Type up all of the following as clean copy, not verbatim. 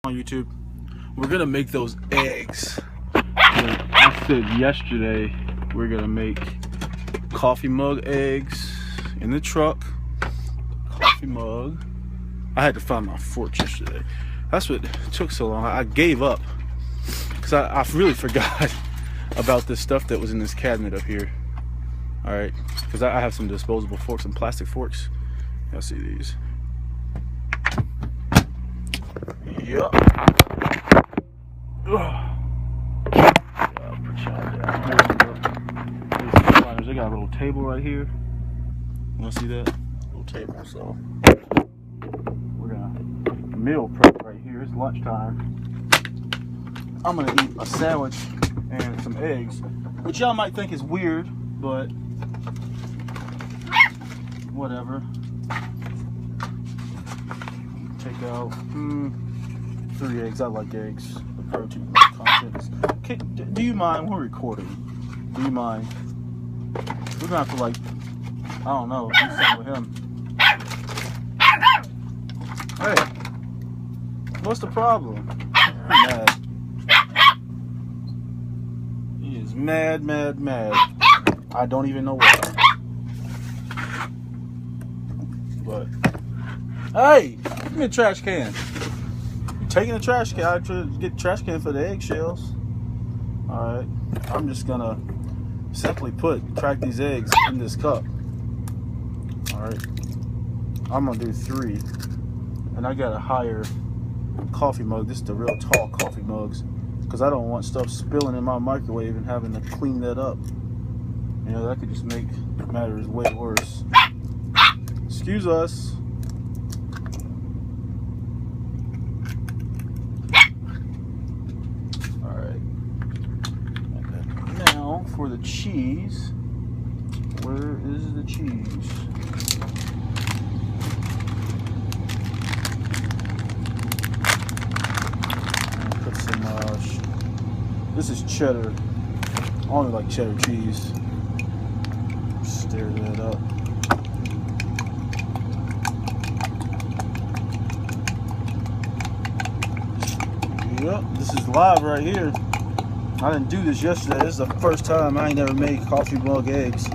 On YouTube, we're gonna make those eggs. I said yesterday we're gonna make coffee mug eggs in the truck. Coffee mug. I had to find my fork yesterday. That's what took so long. I gave up because I really forgot about this stuff that was in this cabinet up here. All right, because I have some disposable forks, some plastic forks. Y'all see these? Yup. They got a little table right here. You want to see that? Little table. So we're gonna meal prep right here. It's lunchtime. I'm gonna eat a sandwich and some eggs, which y'all might think is weird, but whatever. Take out 3 eggs. I like eggs. The protein content. Do you mind? We're recording. Do you mind? We're gonna have to, like, I don't know, do something with him. Hey, what's the problem? He's mad. He is mad, mad, mad. I don't even know why. But hey, give me a trash can. You taking the trash can? I try to get the trash can for the eggshells. Alright. I'm just gonna simply crack these eggs in this cup. Alright. I'm gonna do 3. And I got a higher coffee mug. This is the real tall coffee mugs. Because I don't want stuff spilling in my microwave and having to clean that up. You know, that could just make matters way worse. Excuse us. Alright. Now for the cheese. Where is the cheese? Put some this is cheddar. I only like cheddar cheese. Stir that up. Yep, this is live right here. I didn't do this yesterday. This is the first time I ain't never made coffee mug eggs.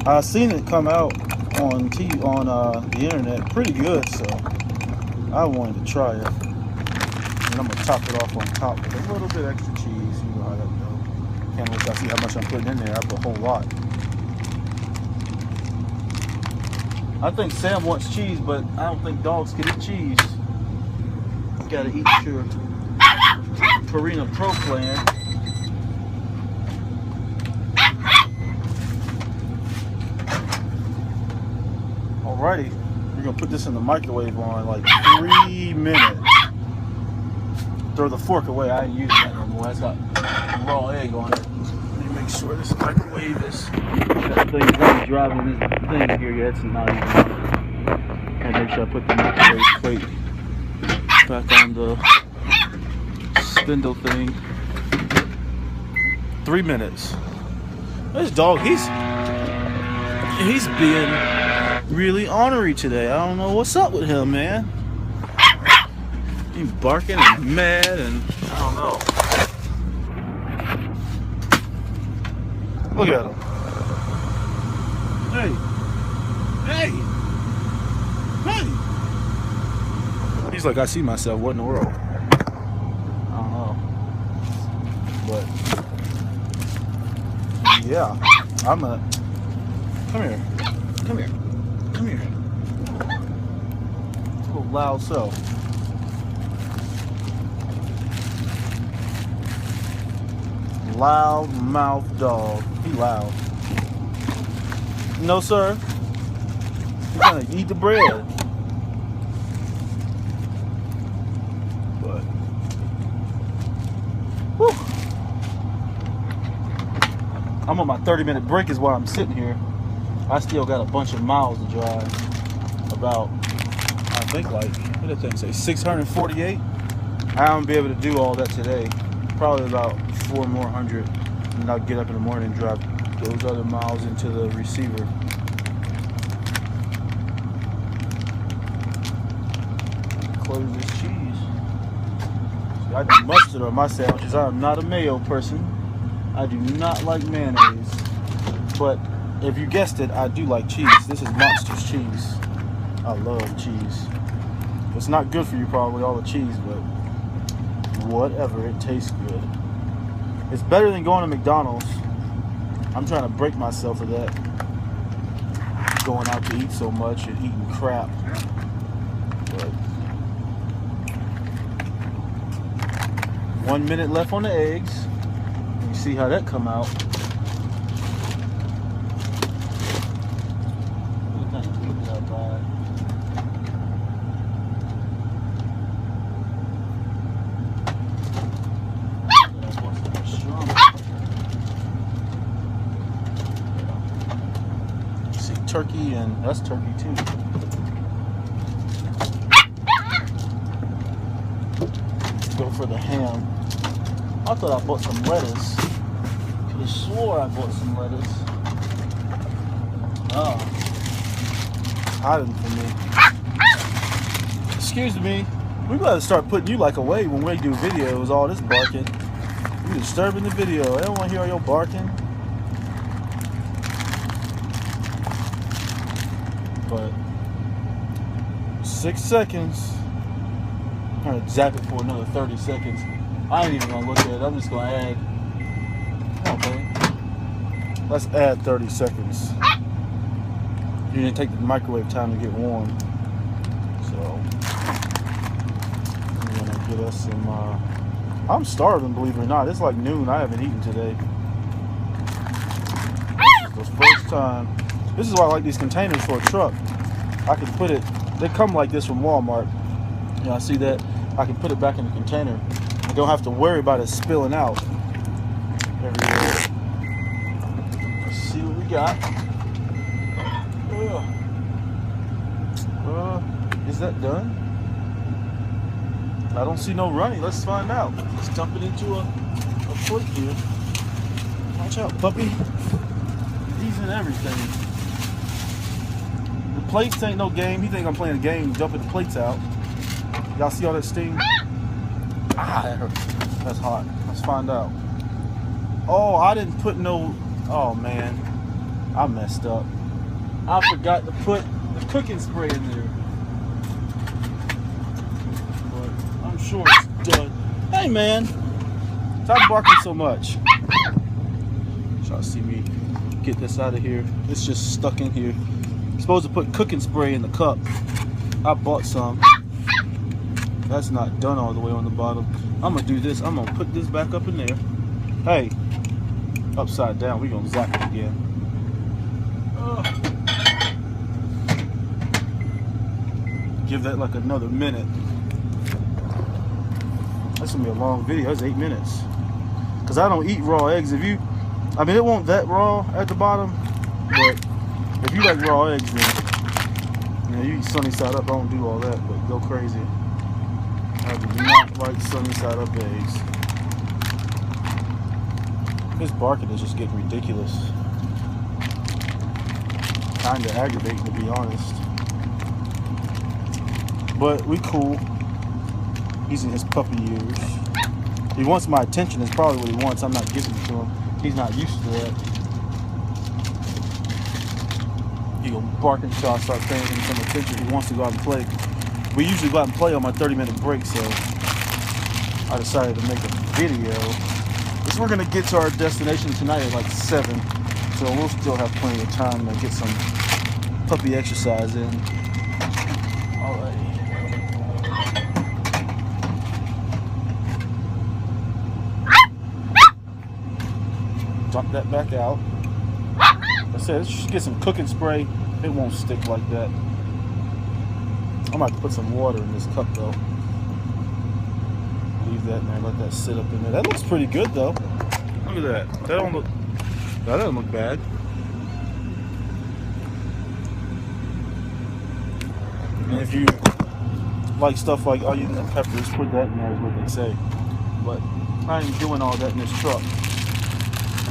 I seen it come out on TV, on the internet, pretty good, so I wanted to try it. And I'm gonna top it off on top with a little bit extra cheese. You know how that goes. Can't wait to see how much I'm putting in there. I put a whole lot. I think Sam wants cheese, but I don't think dogs can eat cheese. You gotta eat your Purina Pro plan. Alrighty, we're gonna put this in the microwave on like 3 minutes. Throw the fork away. I ain't using that no more. It's got raw egg on it. Let me make sure this microwave is. That thing's not driving this thing here yet. It's not even on. And make sure I put the microwave plate back on the spindle thing. 3 minutes. This dog, he's being really ornery today. I don't know what's up with him, man. He's barking and mad and I don't know. Look at him. Hey! He's like, I see myself. What in the world? I don't know. But yeah, I'm gonna come here. It's a little loud self. Loud mouth dog. He loud. No, sir. He's gonna eat the bread. But whew. I'm on my 30-minute break is why I'm sitting here. I still got a bunch of miles to drive. About, I think, like, what did that thing say, 648? I won't be able to do all that today. Probably about 400 more, and I'll get up in the morning and drive those other miles into the receiver. Close this cheese. I do mustard on my sandwiches. I am not a mayo person. I do not like mayonnaise. But if you guessed it, I do like cheese. This is Monster's cheese. I love cheese. It's not good for you probably, all the cheese, but whatever, it tastes good. It's better than going to McDonald's. I'm trying to break myself of that. Going out to eat so much and eating crap. But 1 minute left on the eggs. You see how that come out. See turkey, and that's turkey too. Go for the ham. I thought I bought some lettuce. Could have swore I bought some lettuce. Oh, hiding from me. Excuse me. We gotta start putting you like away when we do videos. All this barking, you disturbing the video. I don't want to hear all your barking. But 6 seconds. I'm gonna zap it for another 30 seconds. I ain't even gonna look at it. I'm just gonna add. Come on, babe. Let's add 30 seconds. You didn't take the microwave time to get warm. So I'm gonna get us some. I'm starving, believe it or not. It's like noon. I haven't eaten today. This is the first time. This is why I like these containers for a truck. I can put it. They come like this from Walmart. Yeah, I see that. I can put it back in the container. I don't have to worry about it spilling out everywhere. Let's see what we got. Is that done? I don't see no running. Let's find out. Let's dump it into a plate here. Watch out, puppy. He's in everything. The plates ain't no game. He think I'm playing a game, dumping the plates out. Y'all see all that steam? Ah, that hurts. That's hot. Let's find out. Oh, I didn't put no... Oh, man. I messed up. I forgot to put the cooking spray in there. But I'm sure it's done. Hey, man. Stop barking so much. Try to see me get this out of here. It's just stuck in here. I'm supposed to put cooking spray in the cup. I bought some. That's not done all the way on the bottom. I'm gonna do this. I'm gonna put this back up in there. Hey, upside down. We're gonna zap it again. Give that like another minute. That's gonna be a long video. That's 8 minutes. Cause I don't eat raw eggs. If you, I mean, it won't that raw at the bottom, but if you like raw eggs, then you know, you eat sunny side up. I don't do all that, but go crazy. I do not like sunny side up eggs. This barking is just getting ridiculous. Kinda aggravating, to be honest. But we cool. He's in his puppy years. He wants my attention. Is probably what he wants. I'm not giving it to him. He's not used to that. He gonna bark until I start paying him some attention. He wants to go out and play. We usually go out and play on my 30-minute break, so I decided to make a video. Because we're gonna get to our destination tonight at like 7, so we'll still have plenty of time to get some puppy exercise in. Alright. Dump that back out. Like I said, let's just get some cooking spray. It won't stick like that. I'm about to put some water in this cup though. Leave that in there, let that sit up in there. That looks pretty good though. Look at that. That doesn't look bad. And if you like stuff like onions and peppers, put that in there is what they say. But I ain't doing all that in this truck.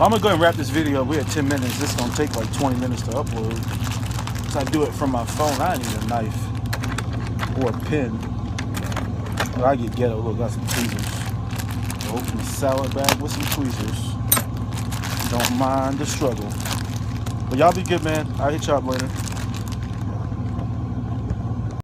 I'm gonna go ahead and wrap this video up. We had 10 minutes. This is gonna take like 20 minutes to upload. So I do it from my phone. I need a knife or a pen. I get ghetto. Look, got some tweezers. Open the salad bag with some tweezers. Don't mind the struggle. But y'all be good, man. I'll hit y'all up later.